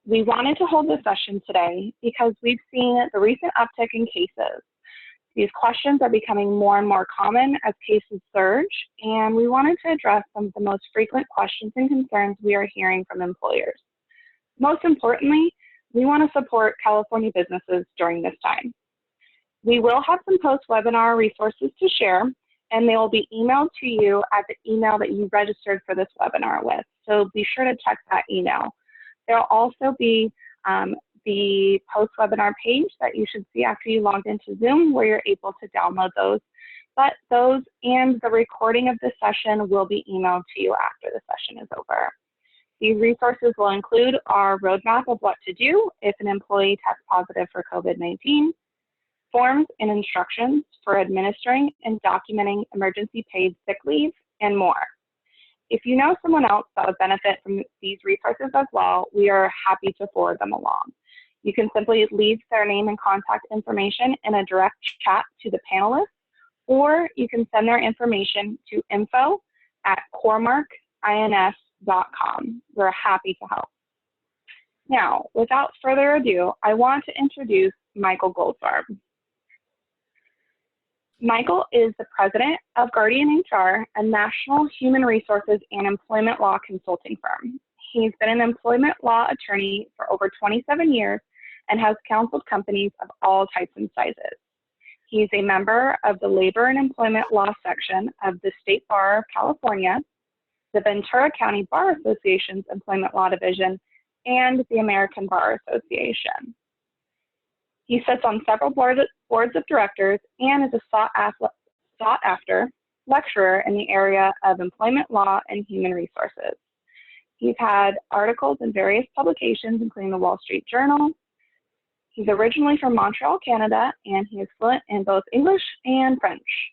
We wanted to hold this session today because we've seen the recent uptick in cases. These questions are becoming more and more common as cases surge, and we wanted to address some of the most frequent questions and concerns we are hearing from employers. Most importantly, we want to support California businesses during this time. We will have some post-webinar resources to share, and they will be emailed to you at the email that you registered for this webinar with. So be sure to check that email. There will also be the post-webinar page that you should see after you logged into Zoom, where you're able to download those. But those and the recording of this session will be emailed to you after the session is over. These resources will include our roadmap of what to do if an employee tests positive for COVID-19, forms and instructions for administering and documenting emergency paid sick leave, and more. If you know someone else that would benefit from these resources as well, we are happy to forward them along. You can simply leave their name and contact information in a direct chat to the panelists, or you can send their information to info@coremarkins.com. We're happy to help. Now, without further ado, I want to introduce Michael Goldsarb. Michael is the president of Guardian HR, a national human resources and employment law consulting firm. He's been an employment law attorney for over 27 years and has counseled companies of all types and sizes. He's a member of the Labor and Employment Law section of the State Bar of California, the Ventura County Bar Association's Employment Law Division, and the American Bar Association. He sits on several boards of directors and is a sought-after lecturer in the area of employment law and human resources. He's had articles in various publications, including the Wall Street Journal. He's originally from Montreal, Canada, and he is fluent in both English and French.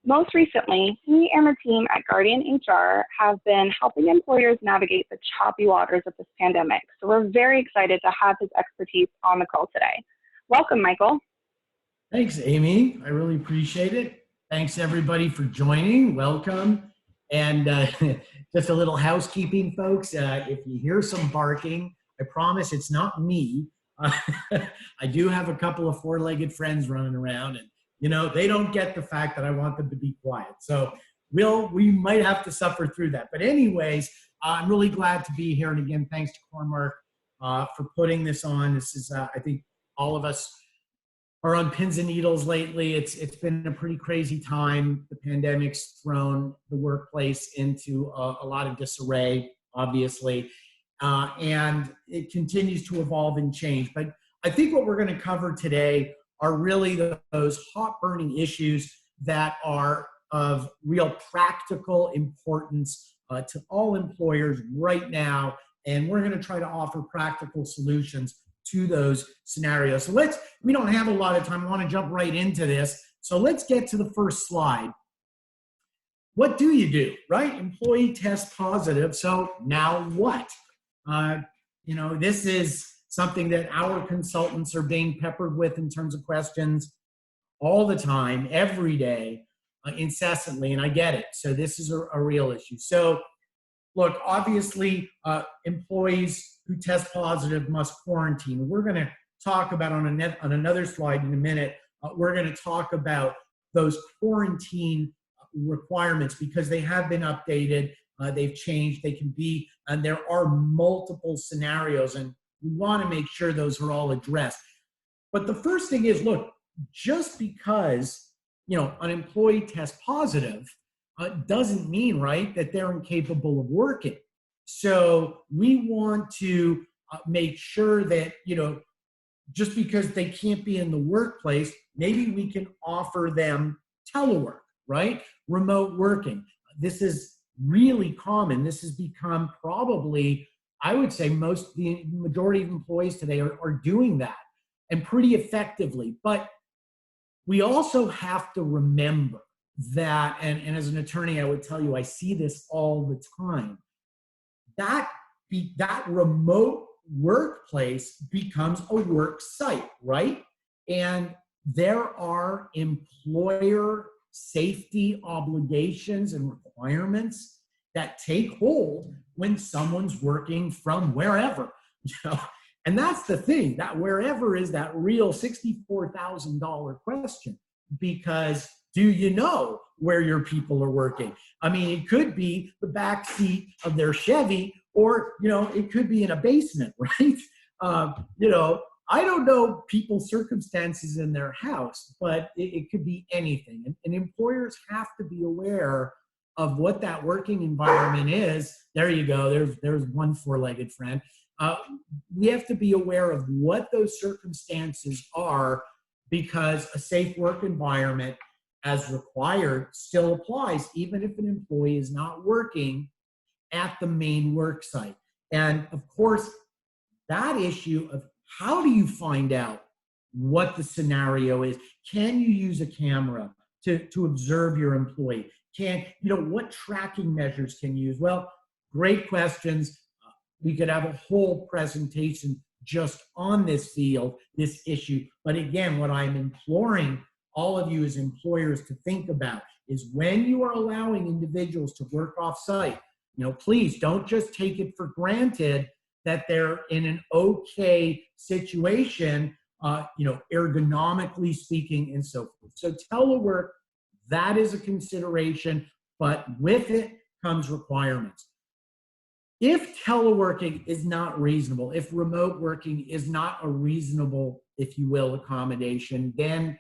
Most recently, he and the team at Guardian HR have been helping employers navigate the choppy waters of this pandemic. So we're very excited to have his expertise on the call today. Welcome, Michael. Thanks, Amy. I really appreciate it. Thanks, everybody, for joining. Welcome. And just a little housekeeping, folks. If you hear some barking, I promise it's not me. I do have a couple of four-legged friends running around, and you know, they don't get the fact that I want them to be quiet. So we might have to suffer through that. But anyways, I'm really glad to be here. And again, thanks to Cormark for putting this on. This is, I think all of us are on pins and needles lately. It's been a pretty crazy time. The pandemic's thrown the workplace into a lot of disarray, obviously. And it continues to evolve and change. But I think what we're going to cover today are really those hot burning issues that are of real practical importance to all employers right now. And we're going to try to offer practical solutions to those scenarios. So we don't have a lot of time. I want to jump right into this. So let's get to the first slide. What do you do, right? Employee tests positive. So now what? You know, this is something that our consultants are being peppered with in terms of questions all the time, every day, incessantly, and I get it. So this is a real issue. So look, obviously, employees who test positive must quarantine. We're going to talk about on another slide in a minute, we're going to talk about those quarantine requirements because they have been updated, they've changed, they can be, and there are multiple scenarios, and we want to make sure those are all addressed. But the first thing is, look, just because, you know, an employee tests positive doesn't mean, right, that they're incapable of working. So we want to make sure that, you know, just because they can't be in the workplace, maybe we can offer them telework, right? Remote working. This is really common. This has become probably, I would say the majority of employees today are doing that and pretty effectively. But we also have to remember that, and as an attorney, I would tell you, I see this all the time, that remote workplace becomes a work site, right? And there are employer safety obligations and requirements that take hold when someone's working from wherever. You know? And that's the thing, that wherever is that real $64,000 question, because do you know where your people are working? I mean, it could be the back seat of their Chevy, or, you know, it could be in a basement, right? You know, I don't know people's circumstances in their house, but it could be anything. And employers have to be aware of what that working environment is. There you go. There's one four-legged friend. We have to be aware of what those circumstances are, because a safe work environment as required still applies, even if an employee is not working at the main work site. And of course, that issue of how do you find out what the scenario is? Can you use a camera to observe your employee? What tracking measures can you use? Well, great questions. We could have a whole presentation just on this field, this issue. But again, what I'm imploring all of you as employers to think about is when you are allowing individuals to work off-site, please don't just take it for granted that they're in an okay situation, ergonomically speaking and so forth. So telework, that is a consideration, but with it comes requirements. If teleworking is not reasonable, if remote working is not a reasonable, if you will, accommodation, then,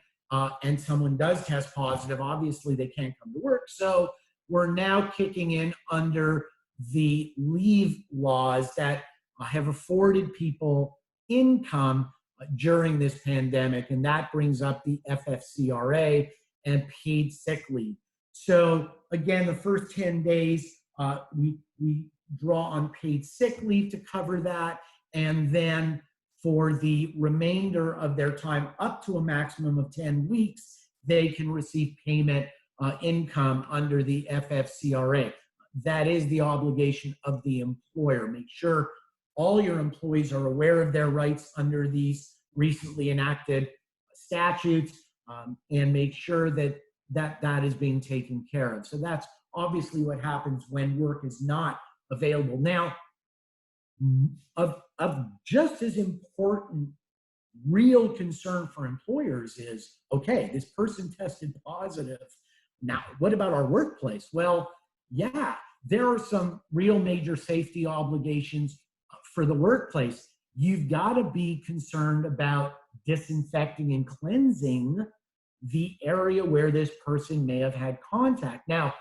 and someone does test positive, obviously they can't come to work. So we're now kicking in under the leave laws that have afforded people income during this pandemic, and that brings up the FFCRA and paid sick leave. So again, the first 10 days, we draw on paid sick leave to cover that, and then for the remainder of their time, up to a maximum of 10 weeks, they can receive payment income under the FFCRA. That is the obligation of the employer. Make sure all your employees are aware of their rights under these recently enacted statutes, and make sure that is being taken care of. So that's obviously what happens when work is not available. Now, of just as important real concern for employers is, okay, this person tested positive. Now, what about our workplace? Well, yeah, there are some real major safety obligations for the workplace. You've got to be concerned about disinfecting and cleansing the area where this person may have had contact. Now,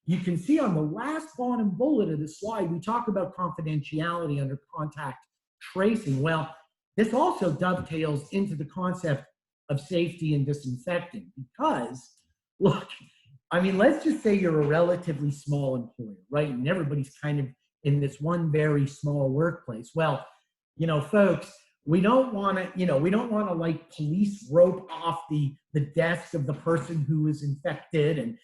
you can see on the last bottom bullet of the slide, we talk about confidentiality under contact tracing. Well, this also dovetails into the concept of safety and disinfecting, because, look, I mean, let's just say you're a relatively small employer, right? And everybody's kind of in this one very small workplace. Well, folks, we don't want to like police rope off the desk of the person who is infected and,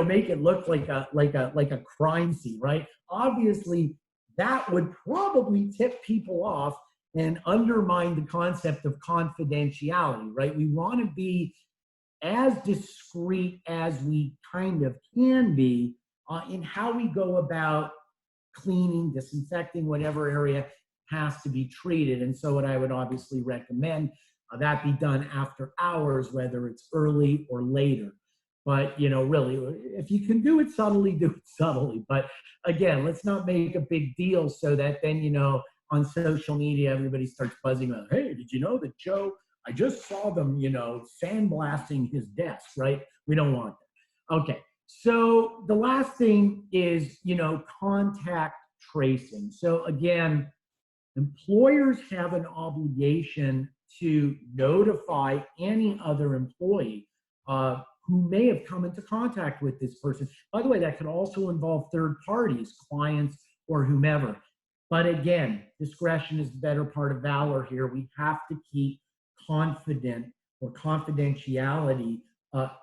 make it look like a crime scene, right? Obviously, that would probably tip people off and undermine the concept of confidentiality, right? We want to be as discreet as we kind of can be in how we go about cleaning, disinfecting, whatever area has to be treated. And so what I would obviously recommend that be done after hours, whether it's early or later. But, really, if you can do it subtly, do it subtly. But again, let's not make a big deal so that then, on social media, everybody starts buzzing about, hey, did you know that Joe, I just saw them, sandblasting his desk, right? We don't want that. Okay. So the last thing is, contact tracing. So again, employers have an obligation to notify any other employee who may have come into contact with this person. By the way, that could also involve third parties, clients, or whomever. But again, discretion is the better part of valor here. We have to keep confident or confidentiality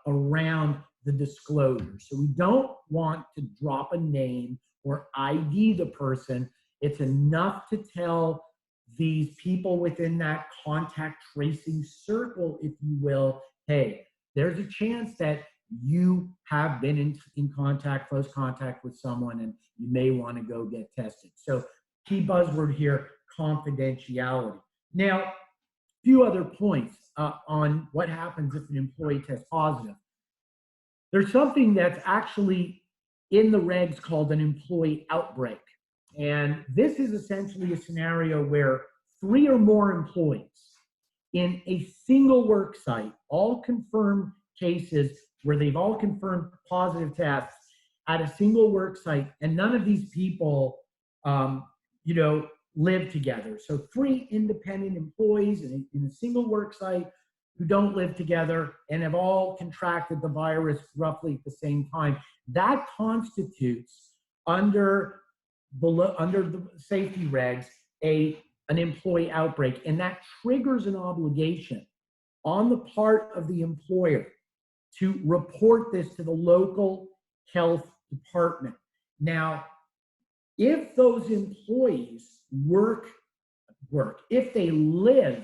around the disclosure. So we don't want to drop a name or ID the person. It's enough to tell these people within that contact tracing circle, if you will, hey, there's a chance that you have been in contact, close contact with someone, and you may want to go get tested. So key buzzword here, confidentiality. Now, a few other points on what happens if an employee tests positive. There's something that's actually in the regs called an employee outbreak. And this is essentially a scenario where 3 or more employees in a single work site, all confirmed cases where they've all confirmed positive tests at a single work site, and none of these people, live together. So 3 independent employees in a single work site who don't live together and have all contracted the virus roughly at the same time. That constitutes, under the safety regs, an employee outbreak, and that triggers an obligation on the part of the employer to report this to the local health department. Now, if those employees if they live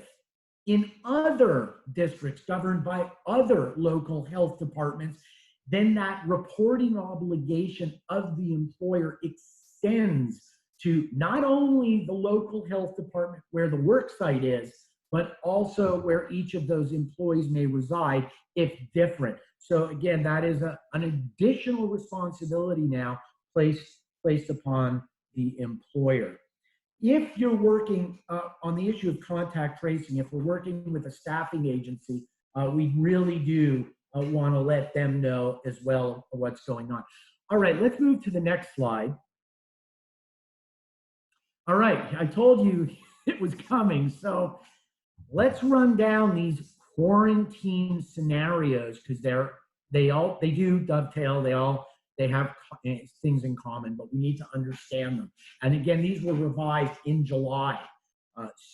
in other districts governed by other local health departments, then that reporting obligation of the employer extends to not only the local health department where the work site is, but also where each of those employees may reside if different. So again, that is an additional responsibility now placed upon the employer. If you're working on the issue of contact tracing, if we're working with a staffing agency, we really do want to let them know as well what's going on. All right, let's move to the next slide. All right, I told you it was coming. So let's run down these quarantine scenarios because they do dovetail. They have things in common, but we need to understand them. And again, these were revised in July,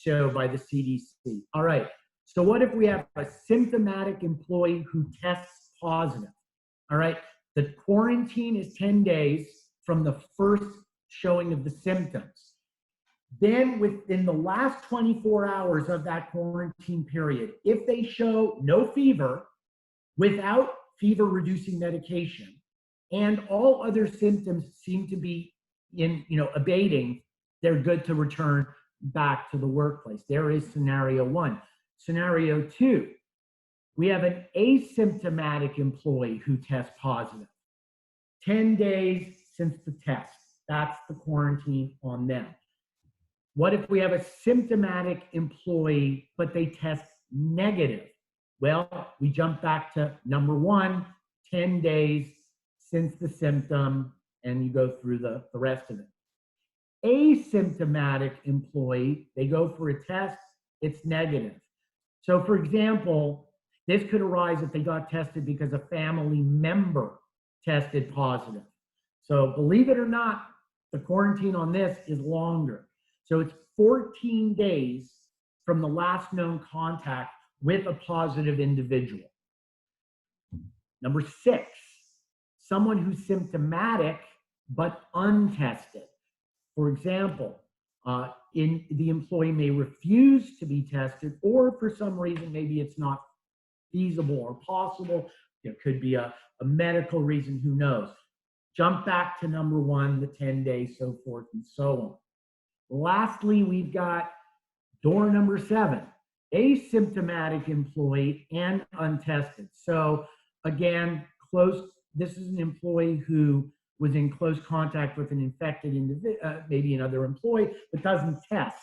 so by the CDC. All right, so what if we have a symptomatic employee who tests positive? All right, the quarantine is 10 days from the first showing of the symptoms. Then within the last 24 hours of that quarantine period, if they show no fever, without fever-reducing medication, and all other symptoms seem to be abating, they're good to return back to the workplace. There is scenario 1. Scenario 2, we have an asymptomatic employee who tests positive. 10 days since the test. That's the quarantine on them. What if we have a symptomatic employee, but they test negative? Well, we jump back to number 1, 10 days since the symptom, and you go through the rest of it. Asymptomatic employee, they go for a test, it's negative. So for example, this could arise if they got tested because a family member tested positive. So believe it or not, the quarantine on this is longer. So it's 14 days from the last known contact with a positive individual. Number 6, someone who's symptomatic but untested. For example, the employee may refuse to be tested, or for some reason, maybe it's not feasible or possible. There could be a medical reason, who knows. Jump back to number 1, the 10 days, so forth and so on. Lastly, we've got door number 7, asymptomatic employee and untested. So again, this is an employee who was in close contact with an infected individual, maybe another employee, but doesn't test,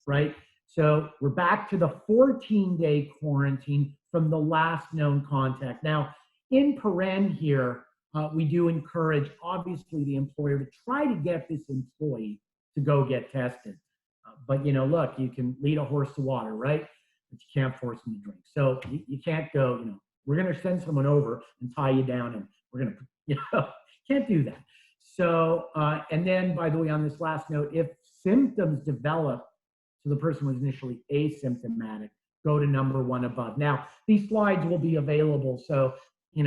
right? So we're back to the 14-day quarantine from the last known contact. Now, in paren here, we do encourage, obviously, the employer to try to get this employee to go get tested. But, look, you can lead a horse to water, right? But you can't force them to drink. So you can't go, we're going to send someone over and tie you down, and we're going to, can't do that. So, and then, by the way, on this last note, if symptoms develop, so the person was initially asymptomatic, go to number 1 above. Now, these slides will be available, so, you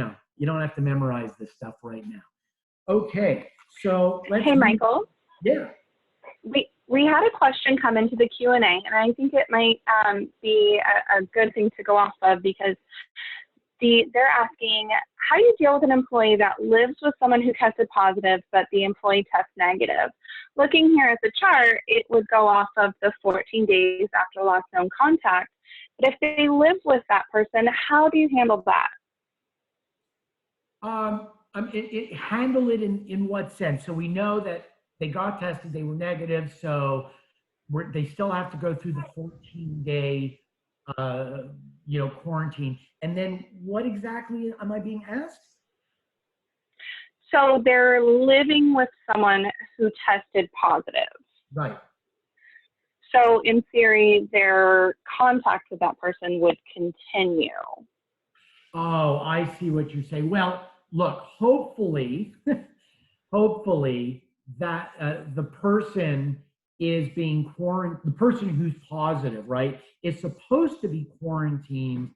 don't have to memorize this stuff right now. Okay, so let's— Hey, Michael. Yeah. We had a question come into the Q&A, and I think it might be a good thing to go off of, because They're asking, how do you deal with an employee that lives with someone who tested positive, but the employee tests negative? Looking here at the chart, it would go off of the 14 days after last known contact. But if they live with that person, how do you handle that? Handle it in what sense? So we know that they got tested, they were negative, so they still have to go through the 14-day quarantine. And then what exactly am I being asked? So they're living with someone who tested positive. Right. So in theory, their contact with that person would continue. Oh, I see what you're saying. Well, look, hopefully, hopefully that the person is being quarantined, the person who's positive, right, is supposed to be quarantined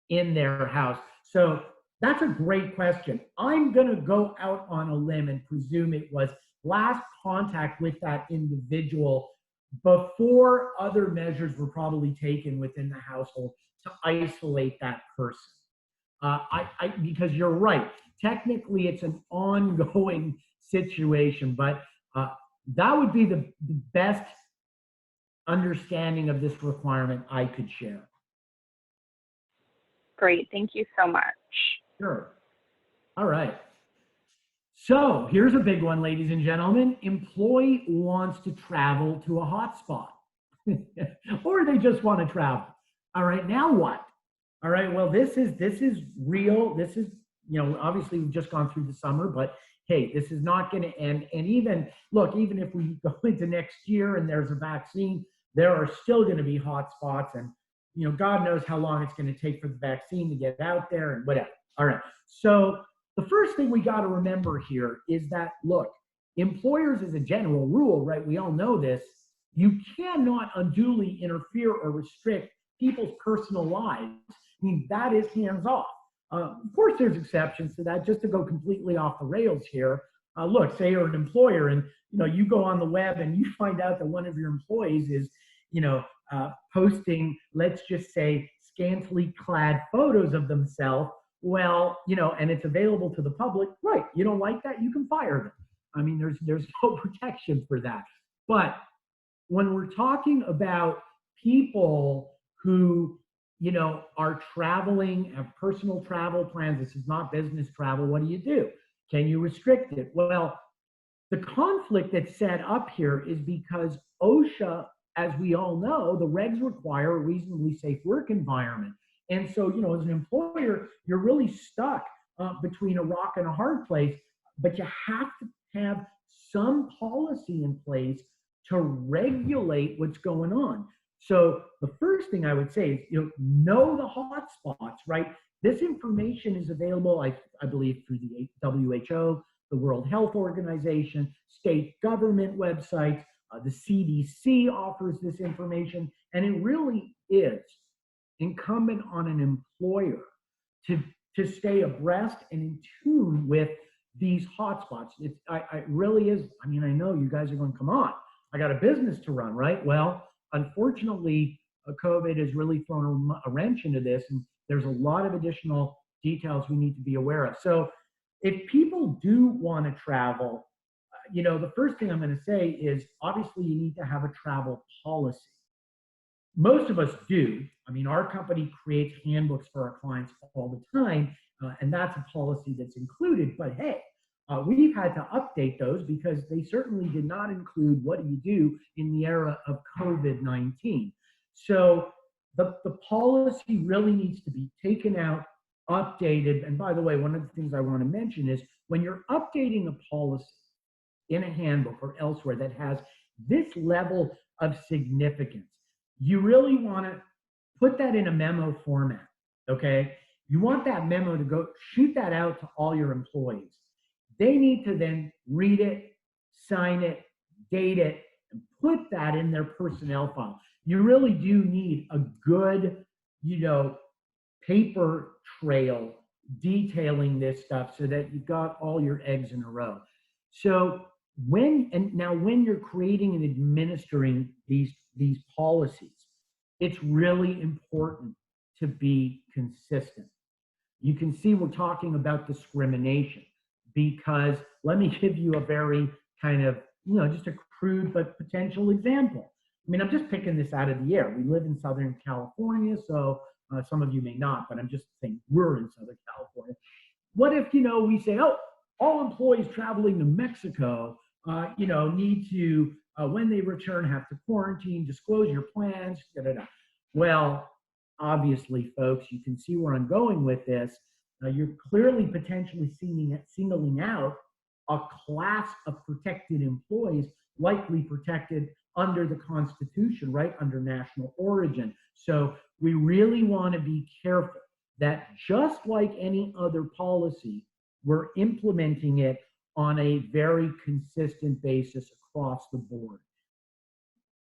in their house. So that's a great question. I'm going to go out on a limb and presume it was last contact with that individual before other measures were probably taken within the household to isolate that person. Because you're right, technically it's an ongoing situation, but that would be the best understanding of this requirement I could share. Great, thank you so much. Sure. All right. So here's a big one, ladies and gentlemen. Employee wants to travel to a hotspot, or they just want to travel. All right, now what? All right, well, this is real. This is, obviously we've just gone through the summer, but hey, this is not going to end. And even if we go into next year and there's a vaccine, there are still going to be hotspots, and God knows how long it's going to take for the vaccine to get out there and whatever. All right, so the first thing we got to remember here is that, look, employers as a general rule, right, we all know this, you cannot unduly interfere or restrict people's personal lives. I mean, that is hands off. Of course, there's exceptions to that. Just to go completely off the rails here, look, say you're an employer and you go on the web and you find out that one of your employees is posting, let's just say, scantily clad photos of themselves. Well, and it's available to the public, right? You don't like that, you can fire them. I mean, there's no protection for that. But when we're talking about people who are traveling, have personal travel plans, this is not business travel, what do? Can you restrict it? Well, the conflict that's set up here is because OSHA, as we all know, the regs require a reasonably safe work environment. And so, as an employer, you're really stuck between a rock and a hard place, but you have to have some policy in place to regulate what's going on. So the first thing I would say is, know the hot spots, right? This information is available, I believe, through the WHO, the World Health Organization, state government websites, the CDC offers this information, and it really is incumbent on an employer to stay abreast and in tune with these hotspots. It really is. I mean, I know you guys are going, come on, I got a business to run, right? Well, unfortunately, COVID has really thrown a wrench into this, and there's a lot of additional details we need to be aware of. So if people do want to travel, the first thing I'm going to say is, obviously, you need to have a travel policy. Most of us do. I mean, our company creates handbooks for our clients all the time, and that's a policy that's included. But hey, we've had to update those because they certainly did not include what do you do in the era of COVID-19. So the policy really needs to be taken out, updated. And by the way, one of the things I want to mention is when you're updating a policy in a handbook or elsewhere that has this level of significance, you really want to put that in a memo format, okay? You want that memo to go, shoot that out to all your employees. They need to then read it, sign it, date it, and put that in their personnel file. You really do need a good, paper trail detailing this stuff so that you've got all your eggs in a row. So when you're creating and administering these policies, it's really important to be consistent. you can see we're talking about discrimination, because let me give you a very kind of, just a crude but potential example. I mean, I'm just picking this out of the air. We live in Southern California, so some of you may not, but I'm just saying we're in Southern California. What if, we say, oh, all employees traveling to Mexico, need to, when they return, have to quarantine, disclose your plans, da, da, da. Well, obviously, folks, you can see where I'm going with this. You're clearly potentially singling out a class of protected employees, likely protected under the Constitution, right, under national origin. So we really want to be careful that, just like any other policy, we're implementing it on a very consistent basis across the board.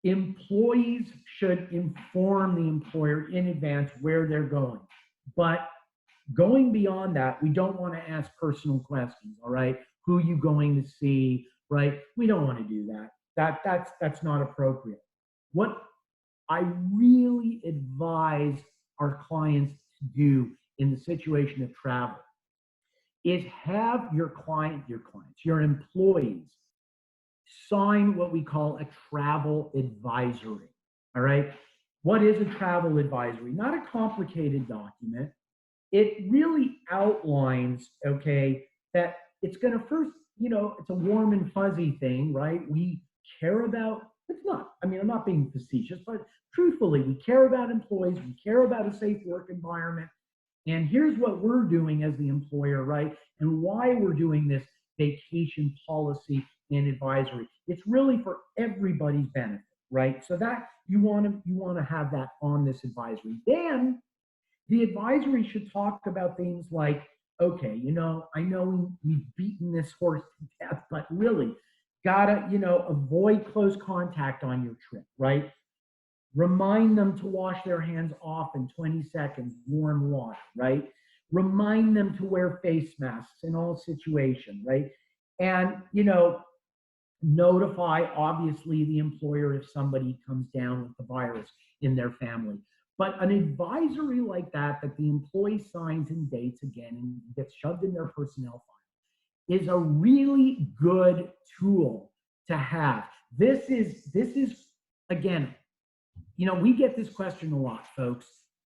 Employees should inform the employer in advance where they're going. But going beyond that, we don't want to ask personal questions, all right? Who are you going to see, right? We don't want to do that. That's not appropriate. What I really advise our clients to do in the situation of travel is have your employees sign what we call a travel advisory, all right? What is a travel advisory? Not a complicated document. It really outlines, okay, that it's going to first, it's a warm and fuzzy thing, right? We care about, it's not, I mean, I'm not being facetious, but truthfully, we care about employees, we care about a safe work environment. And here's what we're doing as the employer, right? And why we're doing this vacation policy and advisory. It's really for everybody's benefit, right? So that you want to have that on this advisory. Then the advisory should talk about things like, okay, I know we've beaten this horse to death, but really gotta, avoid close contact on your trip, right? Remind them to wash their hands off in 20 seconds, warm water, right? Remind them to wear face masks in all situations, right? And, notify, obviously, the employer if somebody comes down with the virus in their family. But an advisory like that the employee signs and dates again and gets shoved in their personnel file is a really good tool to have. This is again, we get this question a lot, folks.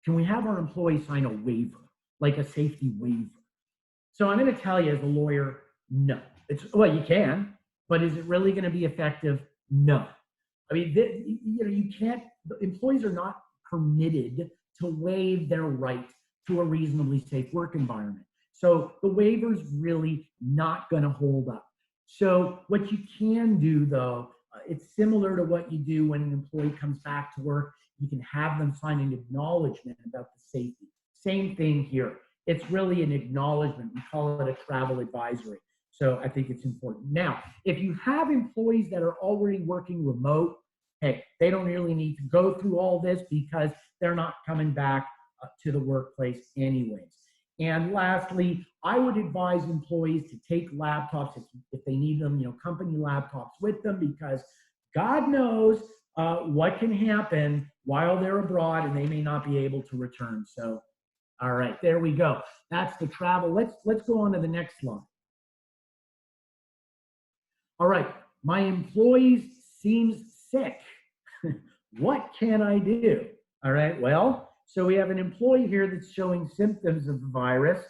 Can we have our employees sign a waiver, like a safety waiver? So I'm going to tell you as a lawyer, no. Well, you can, but is it really going to be effective? No. I mean, you can't, employees are not permitted to waive their right to a reasonably safe work environment. So the waiver's really not going to hold up. So what you can do, though, it's similar to what you do when an employee comes back to work. You can have them sign an acknowledgement about the safety. Same thing here. It's really an acknowledgement. We call it a travel advisory. So I think it's important. Now, if you have employees that are already working remote, hey, they don't really need to go through all this because they're not coming back to the workplace anyways. And lastly, I would advise employees to take laptops if they need them, company laptops with them, because God knows what can happen while they're abroad and they may not be able to return. So, all right, there we go. That's the travel. Let's go on to the next slide. All right, my employees seems sick. What can I do? All right, well, so we have an employee here that's showing symptoms of the virus.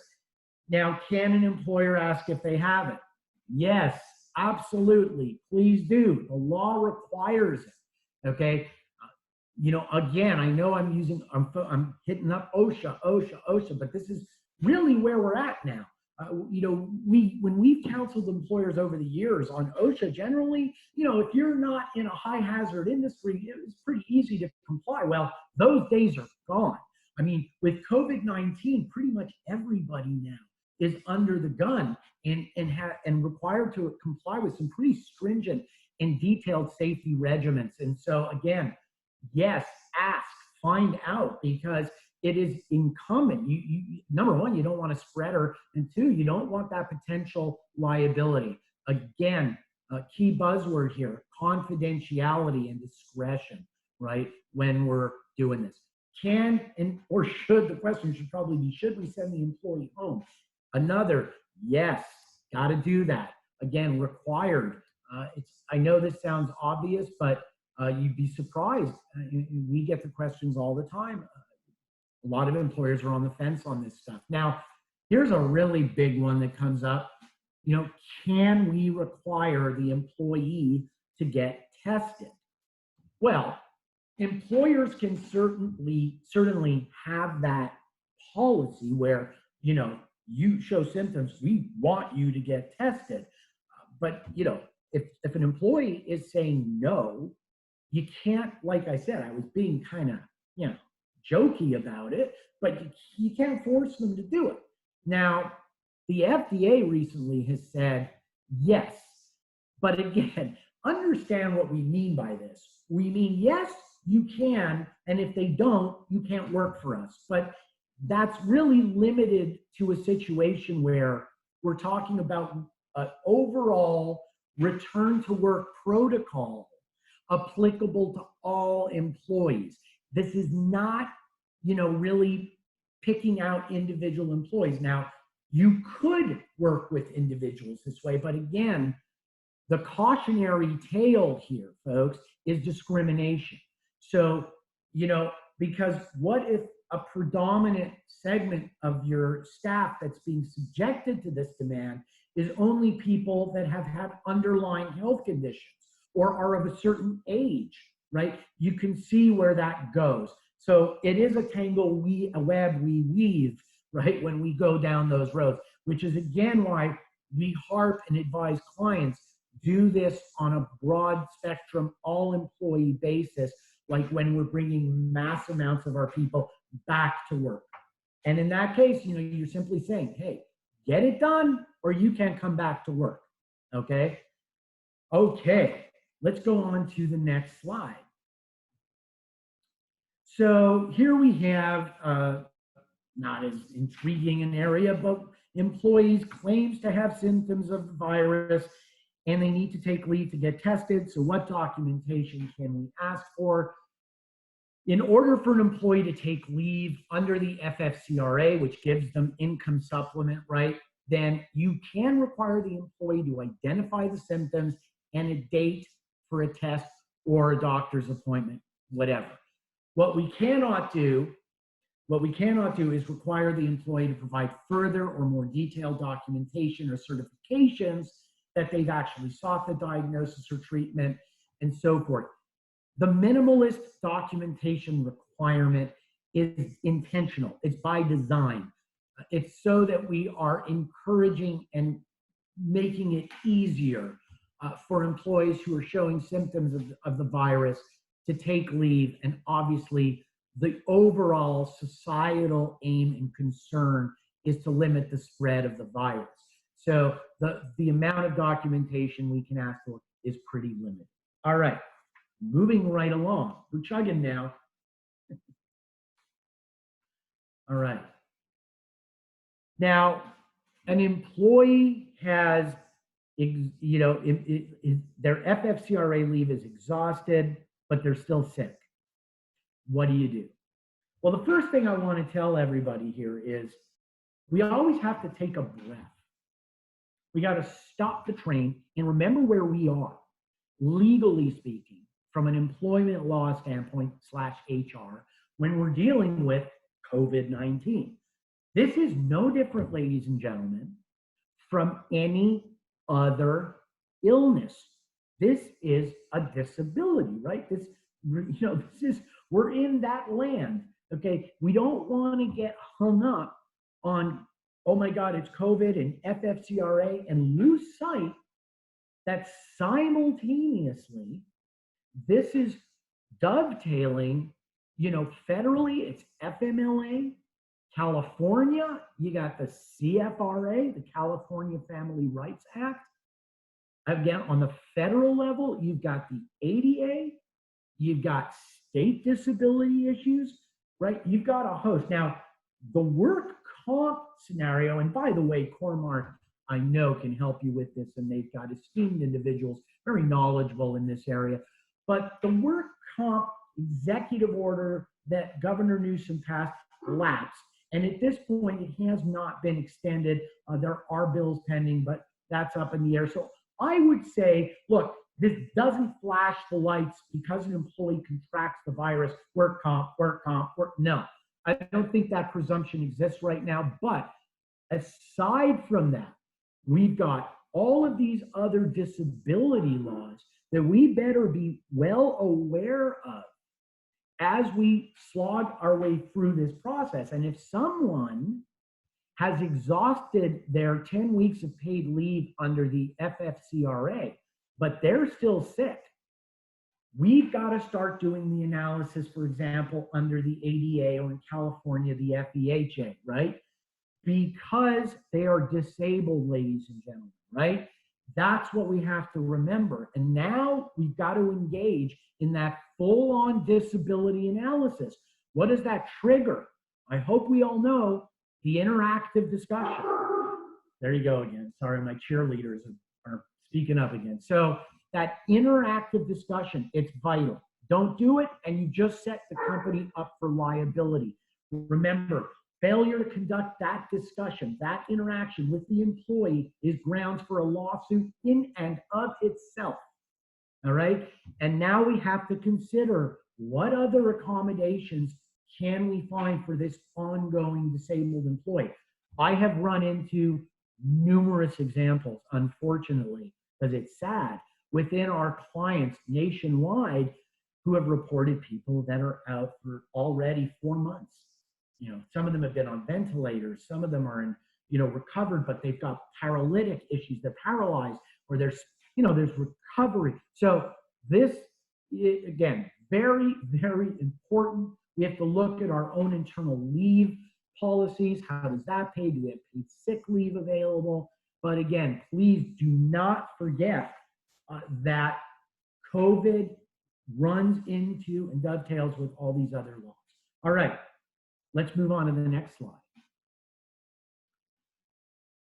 Now, can an employer ask if they have it? Yes, absolutely. Please do. The law requires it. Okay. Again, I know I'm hitting up OSHA, but this is really where we're at now. When we've counseled employers over the years on OSHA, generally, if you're not in a high hazard industry, it's pretty easy to comply. Well, those days are gone. I mean, with COVID-19, pretty much everybody now is under the gun and required to comply with some pretty stringent and detailed safety regimens. And so again, yes, ask, find out, because it is incumbent. You number one, you don't want to spread her, and two, you don't want that potential liability. Again, key buzzword here: confidentiality and discretion, right? When we're doing this. or should, the question should probably be, should we send the employee home? Another, yes, got to do that. Again, required. I know this sounds obvious, but you'd be surprised. We get the questions all the time. A lot of employers are on the fence on this stuff. Now, here's a really big one that comes up. Can we require the employee to get tested? Well, employers can certainly have that policy where, you show symptoms, we want you to get tested. But, if an employee is saying no, you can't, like I said, I was being kind of, jokey about it, but you can't force them to do it. Now, the FDA recently has said yes, but again, understand what we mean by this. We mean, yes, you can, and if they don't, you can't work for us. But that's really limited to a situation where we're talking about an overall return to work protocol applicable to all employees. This is not, really picking out individual employees. Now, you could work with individuals this way, but again, the cautionary tale here, folks, is discrimination. So, because what if a predominant segment of your staff that's being subjected to this demand is only people that have had underlying health conditions or are of a certain age, right? You can see where that goes. So it is a web we weave, right, when we go down those roads, which is again why we harp and advise clients do this on a broad spectrum, all employee basis, like when we're bringing mass amounts of our people back to work. And in that case, you're simply saying, hey, get it done or you can't come back to work. Okay, let's go on to the next slide. So here we have, not as intriguing an area, but employees claims to have symptoms of the virus and they need to take leave to get tested. So what documentation can we ask for? In order for an employee to take leave under the FFCRA, which gives them income supplement, right, then you can require the employee to identify the symptoms and a date for a test or a doctor's appointment, whatever. What we cannot do is require the employee to provide further or more detailed documentation or certifications that they've actually sought the diagnosis or treatment and so forth. The minimalist documentation requirement is intentional. It's by design. It's so that we are encouraging and making it easier for employees who are showing symptoms of the virus to take leave. And obviously, the overall societal aim and concern is to limit the spread of the virus. So the amount of documentation we can ask for is pretty limited. All right, moving right along. We're chugging now. All right. Now, an employee has, their FFCRA leave is exhausted, but they're still sick. What do you do? Well, the first thing I want to tell everybody here is we always have to take a breath. We got to stop the train and remember where we are, legally speaking, from an employment law standpoint /HR, when we're dealing with COVID-19. This is no different, ladies and gentlemen, from any other illness. This is a disability, right? We're in that land, okay? We don't want to get hung up on, oh my God, it's COVID and FFCRA, and lose sight that simultaneously, this is dovetailing, federally, it's FMLA. California, you got the CFRA, the California Family Rights Act. Again, on the federal level, you've got the ADA, you've got state disability issues, right? You've got a host. Now, the work comp scenario, and by the way, Cormark, I know, can help you with this, and they've got esteemed individuals, very knowledgeable in this area. But the work comp executive order that Governor Newsom passed lapsed. And at this point, it has not been extended. There are bills pending, but that's up in the air. So I would say, look, this doesn't flash the lights because an employee contracts the virus, work comp, no. I don't think that presumption exists right now. But aside from that, we've got all of these other disability laws that we better be well aware of as we slog our way through this process. And if someone has exhausted their 10 weeks of paid leave under the FFCRA, but they're still sick, we've got to start doing the analysis, for example, under the ADA or in California, the FEHA, right? Because they are disabled, ladies and gentlemen, right? That's what we have to remember. And now we've got to engage in that full-on disability analysis. What does that trigger? I hope we all know the interactive discussion. There you go again. Sorry, my cheerleaders are speaking up again. So that interactive discussion, it's vital. Don't do it, and you just set the company up for liability. Remember, failure to conduct that discussion, that interaction with the employee is grounds for a lawsuit in and of itself. All right? And now we have to consider what other accommodations can we find for this ongoing disabled employee. I have run into numerous examples, unfortunately, because it's sad, within our clients nationwide who have reported people that are out for already 4 months. You know, some of them have been on ventilators, some of them are in, recovered, but they've got paralytic issues, they're paralyzed, or there's recovery. So this, again, very, very important. We have to look at our own internal leave policies. How does that pay? Do we have paid sick leave available? But again, please do not forget that COVID runs into and dovetails with all these other laws. All right, let's move on to the next slide.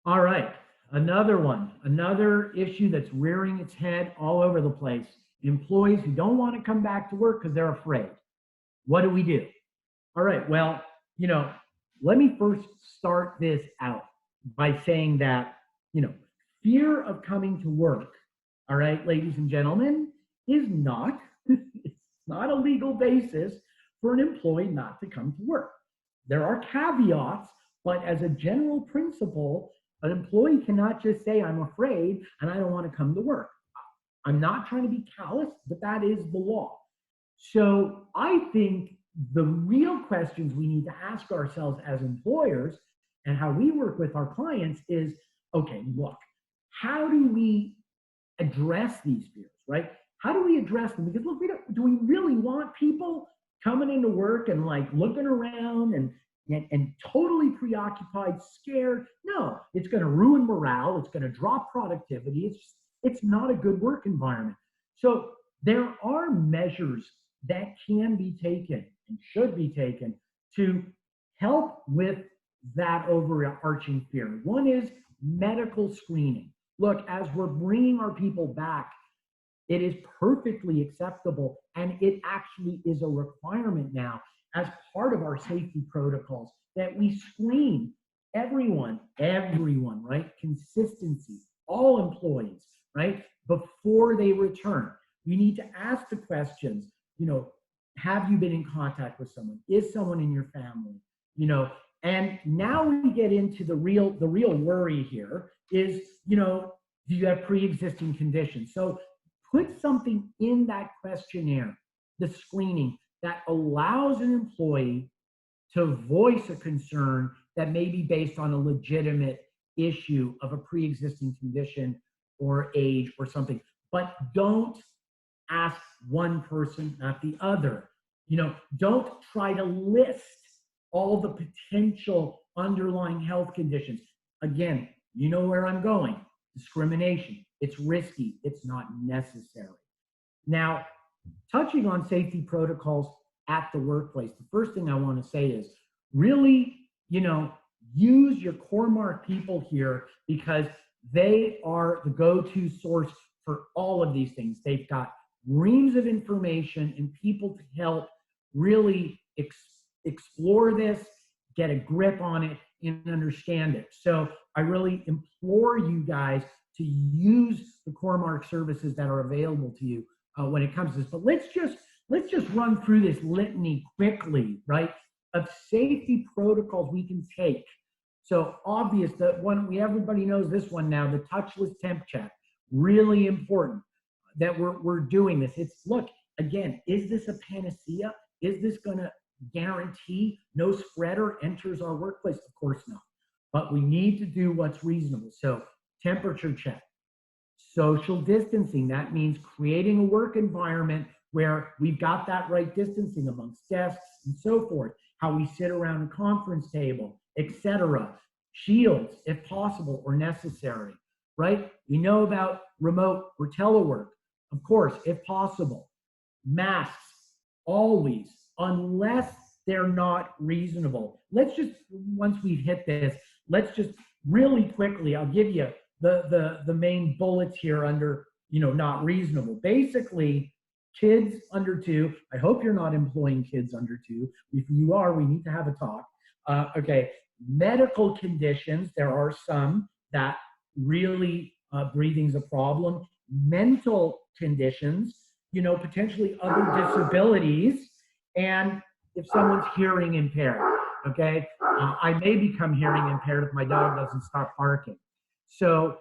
All right, another issue that's rearing its head all over the place. Employees who don't want to come back to work because they're afraid. What do we do? All right, well, let me first start this out by saying that, fear of coming to work, all right, ladies and gentlemen, is not, it's not a legal basis for an employee not to come to work. There are caveats, but as a general principle, an employee cannot just say, I'm afraid and I don't want to come to work. I'm not trying to be callous, but that is the law. So I think the real questions we need to ask ourselves as employers and how we work with our clients is, okay, look, how do we address these fears, right? How do we address them? Because look, do we really want people coming into work and like looking around and totally preoccupied, scared? No, it's going to ruin morale. It's going to drop productivity. It's not a good work environment. So there are measures that can be taken and should be taken to help with that overarching fear. One is medical screening. Look, as we're bringing our people back, it is perfectly acceptable, and it actually is a requirement now as part of our safety protocols that we screen everyone, right? Consistency, all employees, right? Before they return. You need to ask the questions, have you been in contact with someone? Is someone in your family? And now we get into the real worry here is, do you have pre-existing conditions? So put something in that questionnaire, the screening, that allows an employee to voice a concern that may be based on a legitimate issue of a pre-existing condition or age or something. But don't ask one person, not the other. Don't try to list all the potential underlying health conditions. Again, you know where I'm going. Discrimination. It's risky. It's not necessary. Now, touching on safety protocols at the workplace, the first thing I want to say is really, use your CoreMark people here because they are the go-to source for all of these things. They've got reams of information and people to help really explore this, get a grip on it, and understand it. So I really implore you guys to use the Core services that are available to you when it comes to this. But let's just run through this litany quickly, right, of safety protocols we can take. So obvious that one, everybody knows this one now, the touchless temp check, really important that we're doing this. It's, look, again, is this a panacea? Is this gonna guarantee no spreader enters our workplace? Of course not. But we need to do what's reasonable. So temperature check, social distancing. That means creating a work environment where we've got that right distancing amongst desks and so forth, how we sit around a conference table, etc. Shields, if possible or necessary, right? We know about remote or telework, of course, if possible. Masks, always, unless they're not reasonable. Let's just, once we've hit this, let's just really quickly, I'll give you the main bullets here under, not reasonable. Basically, kids under 2, I hope you're not employing kids under 2. If you are, we need to have a talk. Okay, medical conditions, there are some that really breathing's a problem. Mental conditions, potentially other disabilities, and if someone's hearing impaired, okay? I may become hearing impaired if my dog doesn't stop barking. So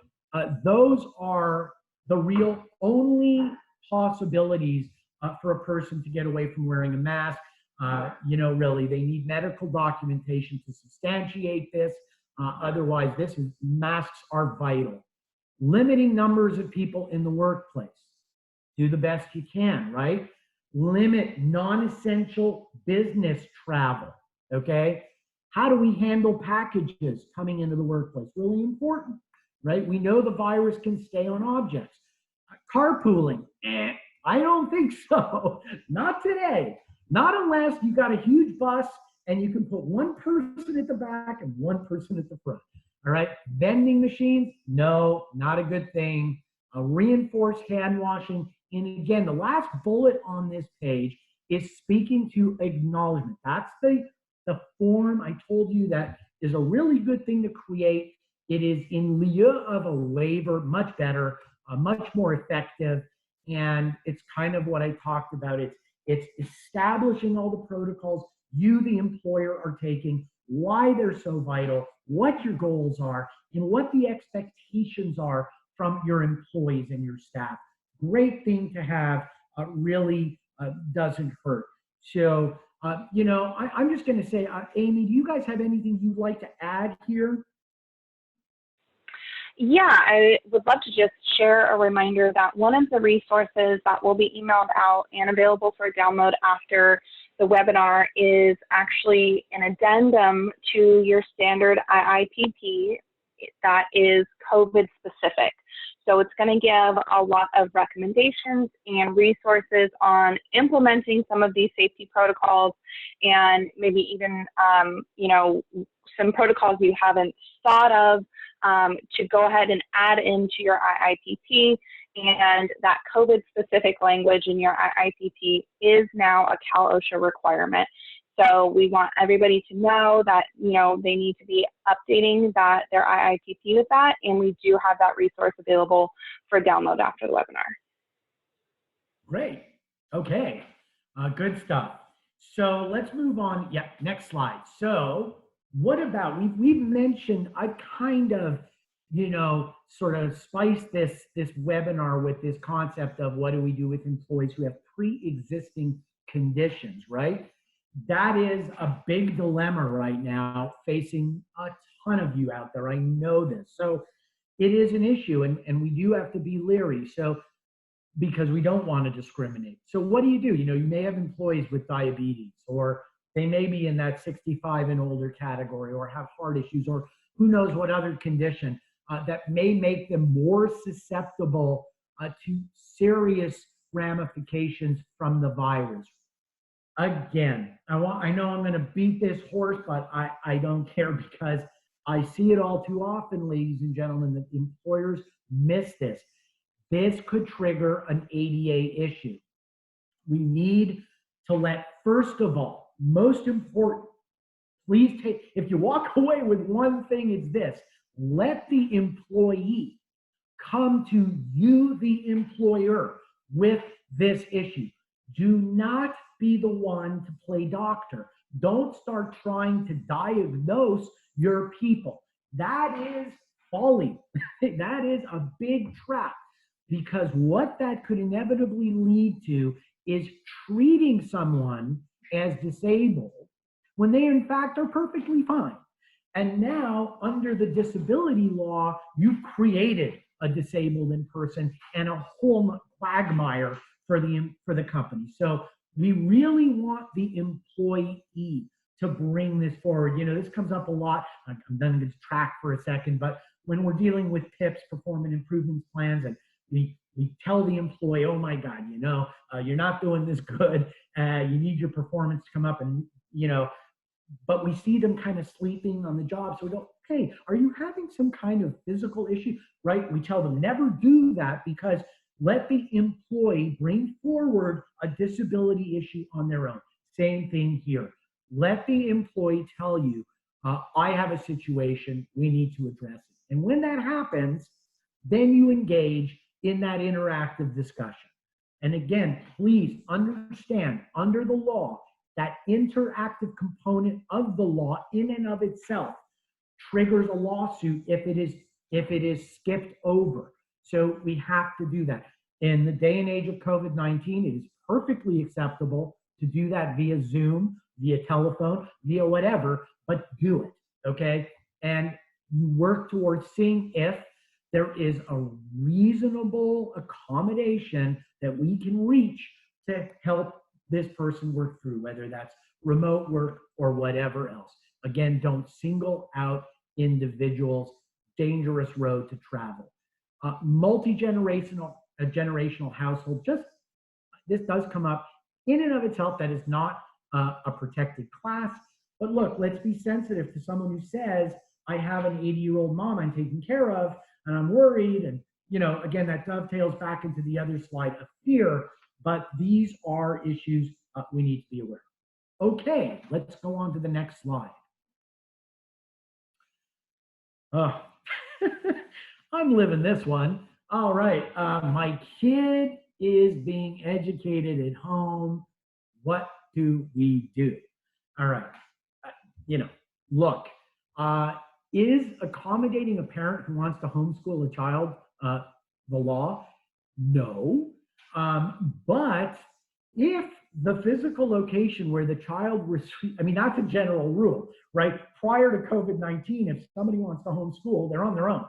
those are the real only possibilities for a person to get away from wearing a mask. Really, they need medical documentation to substantiate this. Otherwise, masks are vital. Limiting numbers of people in the workplace. Do the best you can, right? Limit non-essential business travel, okay? How do we handle packages coming into the workplace? Really important, right? We know the virus can stay on objects. Carpooling, I don't think so. Not today. Not unless you got a huge bus and you can put one person at the back and one person at the front. All right. Vending machines, no, not a good thing. Reinforced hand washing. And again, the last bullet on this page is speaking to acknowledgement. That's the form I told you that is a really good thing to create. It is in lieu of a waiver, much better, much more effective. And it's kind of what I talked about. It's establishing all the protocols you, the employer, are taking, why they're so vital, what your goals are, and what the expectations are from your employees and your staff. Great thing to have, really doesn't hurt. So, I'm just going to say, Amy, do you guys have anything you'd like to add here? Yeah, I would love to just share a reminder that one of the resources that will be emailed out and available for download after the webinar is actually an addendum to your standard IIPP that is COVID specific. So it's going to give a lot of recommendations and resources on implementing some of these safety protocols, and maybe even, some protocols you haven't thought of to go ahead and add into your IIPP. And that COVID specific language in your IIPP is now a Cal OSHA requirement. So we want everybody to know that, they need to be updating their IIPP with that. And we do have that resource available for download after the webinar. Great. Okay. Good stuff. So let's move on. Yeah, next slide. So what about, we've mentioned, I kind of, sort of spiced this webinar with this concept of what do we do with employees who have pre-existing conditions, right? That is a big dilemma right now facing a ton of you out there. I know this. So it is an issue, and we do have to be leery. So because we don't want to discriminate. So what do? You may have employees with diabetes, or they may be in that 65 and older category, or have heart issues, or who knows what other condition that may make them more susceptible to serious ramifications from the virus. Again, I know I'm going to beat this horse, but I don't care, because I see it all too often, ladies and gentlemen, that employers miss this. This could trigger an ADA issue. We need to let, first of all, most important, please take, if you walk away with one thing, it's this: let the employee come to you, the employer, with this issue. Do not be the one to play doctor. Don't start trying to diagnose your people. That is folly. That is a big trap, because what that could inevitably lead to is treating someone as disabled when they in fact are perfectly fine. And now, under the disability law, you've created a disabled in person and a whole quagmire for the company. So we really want the employee to bring this forward. You know, this comes up a lot. I'm going to track for a second, but when we're dealing with PIPs, performance improvement plans, and we tell the employee, oh my God, you know, you're not doing this good. You need your performance to come up, and you know, but we see them kind of sleeping on the job. So we go, hey, are you having some kind of physical issue? Right? We tell them never do that, because let the employee bring forward a disability issue on their own. Same thing here. Let the employee tell you, I have a situation, we need to address it. And when that happens, then you engage in that interactive discussion. And again, please understand, under the law, that interactive component of the law in and of itself triggers a lawsuit if it is skipped over. So we have to do that. In the day and age of COVID-19, it is perfectly acceptable to do that via Zoom, via telephone, via whatever, but do it, okay? And you work towards seeing if there is a reasonable accommodation that we can reach to help this person work through, whether that's remote work or whatever else. Again, don't single out individuals. Dangerous road to travel. Multi-generational generational household, just this does come up in and of itself. That is not a protected class. But look, let's be sensitive to someone who says, I have an 80-year-old mom I'm taking care of, and I'm worried. And, you know, again, that dovetails back into the other slide of fear. But these are issues we need to be aware of. Okay, let's go on to the next slide. Oh, I'm living this one. All right, my kid is being educated at home. What do we do? All right, you know, look, is accommodating a parent who wants to homeschool a child the law? No. But if the physical location where the child I mean, that's a general rule, right? Prior to COVID-19, if somebody wants to homeschool, they're on their own.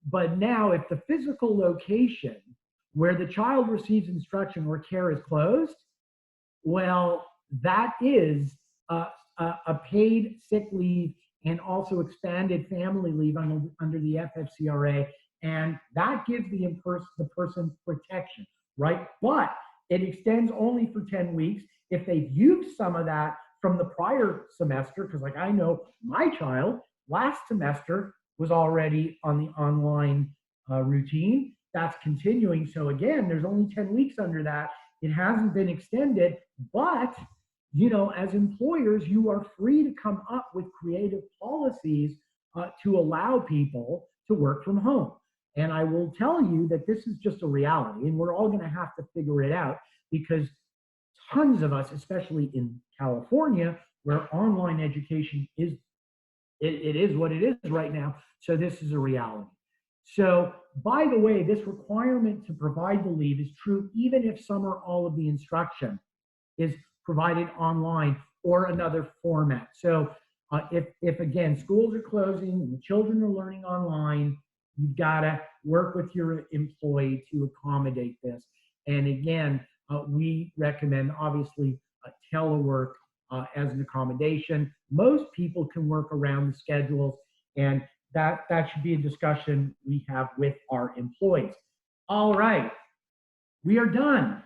But now, if the physical location where the child receives instruction or care is closed, well, that is a paid sick leave and also expanded family leave under the FFCRA, and that gives the person protection, right? But it extends only for 10 weeks. If they've used some of that from the prior semester, because like I know my child last semester was already on the online routine, that's continuing. So again, there's only 10 weeks under that. It hasn't been extended, but you know, as employers, you are free to come up with creative policies to allow people to work from home. And I will tell you that this is just a reality, and we're all going to have to figure it out, because tons of us, especially in California, where online education is, it is what it is right now. So this is a reality. So, by the way, this requirement to provide the leave is true even if some or all of the instruction is provided online or another format. So if again, schools are closing and the children are learning online, you've got to work with your employee to accommodate this. And again, we recommend obviously telework as an accommodation. Most people can work around the schedules, and that should be a discussion we have with our employees. All right, we are done.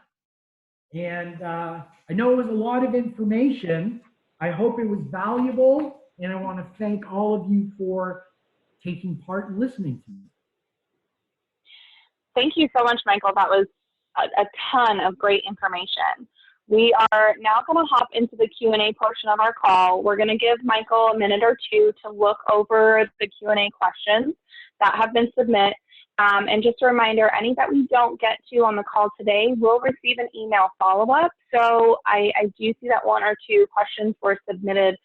And I know it was a lot of information. I hope it was valuable, and I want to thank all of you for taking part and listening to me. Thank you so much, Michael. That was a ton of great information. We are now going to hop into the Q&A portion of our call. We're going to give Michael a minute or two to look over the Q&A questions that have been submitted. And just a reminder, any that we don't get to on the call today will receive an email follow-up. So I do see that one or two questions were submitted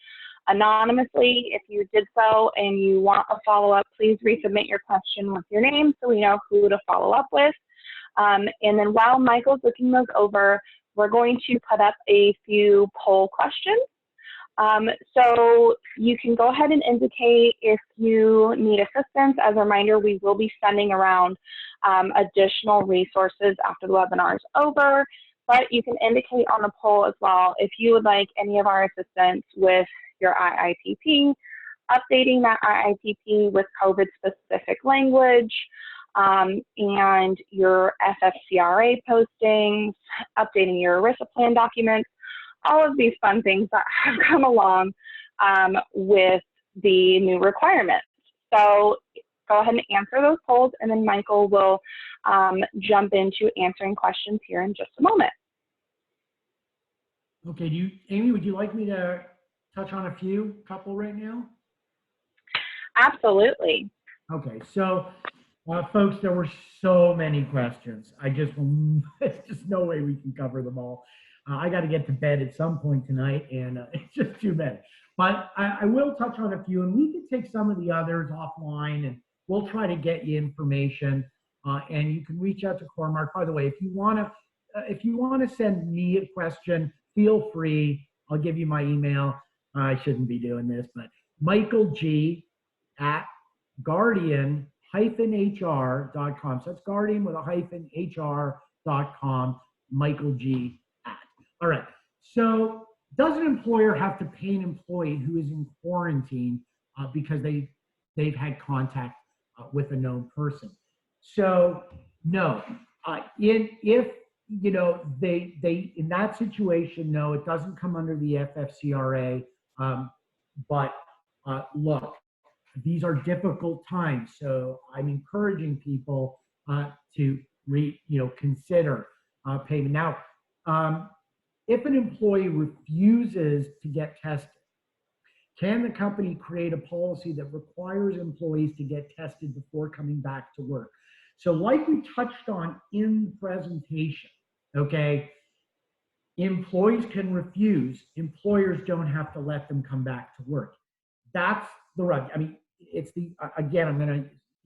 anonymously. If you did so and you want a follow-up, please resubmit your question with your name so we know who to follow up with. And then while Michael's looking those over, we're going to put up a few poll questions. So you can go ahead and indicate if you need assistance. As a reminder, we will be sending around additional resources after the webinar is over, but you can indicate on the poll as well if you would like any of our assistance with your IIPP, updating that IIPP with COVID-specific language, and your FFCRA postings, updating your ERISA plan documents, all of these fun things that have come along with the new requirements. So go ahead and answer those polls, and then Michael will jump into answering questions here in just a moment. Okay, Amy, would you like me to touch on a couple right now? Absolutely. Okay, so folks, there were so many questions. There's just no way we can cover them all. I got to get to bed at some point tonight, and it's just too many. But I will touch on a few, and we can take some of the others offline, and we'll try to get you information. And you can reach out to Cormac. By the way, if you want to send me a question, feel free. I'll give you my email. I shouldn't be doing this, but Michael G at Guardian hr.com. So that's Guardian with a hyphen HR.com, Michael G at. All right. So does an employer have to pay an employee who is in quarantine because they've had contact with a known person? So no. If you know they in that situation, no, it doesn't come under the FFCRA. But look, these are difficult times, so I'm encouraging people to consider payment. Now, if an employee refuses to get tested, can the company create a policy that requires employees to get tested before coming back to work? So like we touched on in the presentation, okay, employees can refuse. Employers don't have to let them come back to work. That's the rub. I mean, it's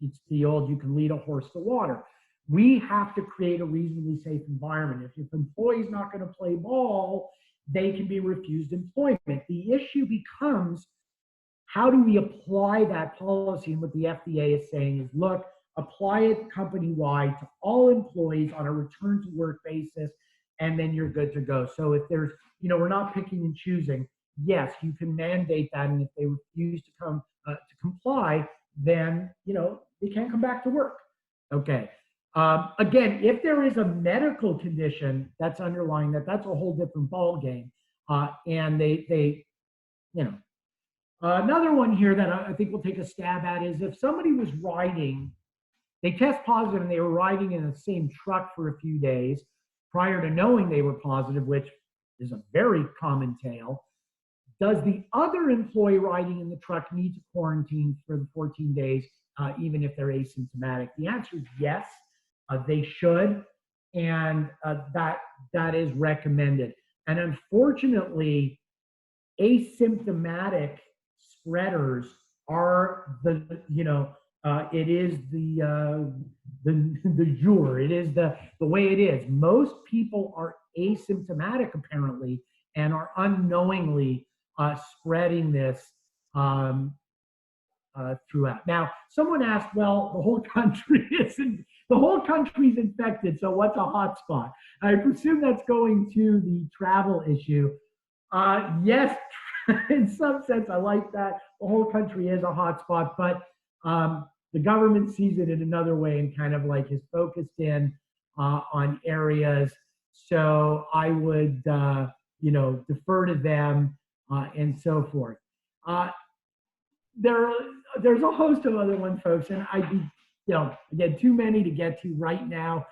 it's the old, you can lead a horse to water. We have to create a reasonably safe environment. If employee's not going to play ball, they can be refused employment. The issue becomes, how do we apply that policy? And what the FDA is saying is, look, apply it company-wide to all employees on a return to work basis, and then you're good to go. So if there's, we're not picking and choosing. Yes, you can mandate that, and if they refuse to come to comply, then they can't come back to work. Okay. Again, if there is a medical condition that's underlying that, that's a whole different ball game. And another one here that I think we'll take a stab at is if somebody was riding, they test positive and they were riding in the same truck for a few days prior to knowing they were positive, which is a very common tale. Does the other employee riding in the truck need to quarantine for the 14 days, even if they're asymptomatic? The answer is yes, they should, and that is recommended. And unfortunately, asymptomatic spreaders are it is the jour. It is the way it is. Most people are asymptomatic apparently and are unknowingly spreading this throughout. Now, someone asked, well, the whole country's infected, so what's a hotspot? I presume that's going to the travel issue. Yes, in some sense, I like that. The whole country is a hotspot, but the government sees it in another way and kind of like is focused in on areas. So I would, defer to them and so forth. There's a host of other ones, folks, and I'd be, again, too many to get to right now.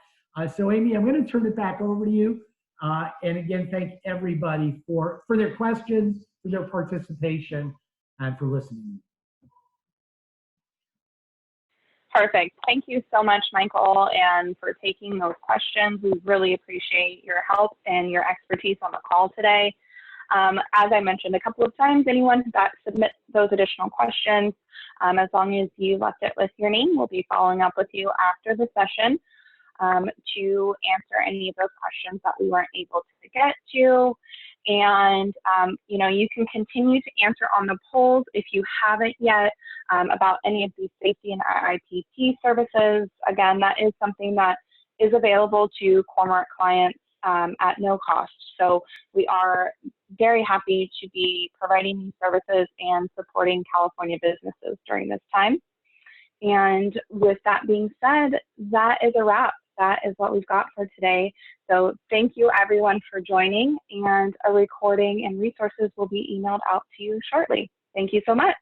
So Amy, I'm going to turn it back over to you. And again, thank everybody for their questions, for their participation, and for listening. Perfect. Thank you so much, Michael, and for taking those questions. We really appreciate your help and your expertise on the call today. As I mentioned a couple of times, anyone that submits those additional questions, as long as you left it with your name, we'll be following up with you after the session to answer any of those questions that we weren't able to get to. And, you know, you can continue to answer on the polls if you haven't yet about any of these safety and IIPT services. Again, that is something that is available to Cormorant clients at no cost. So we are very happy to be providing these services and supporting California businesses during this time. And with that being said, that is a wrap. That is what we've got for today. So thank you everyone for joining, and a recording and resources will be emailed out to you shortly. Thank you so much.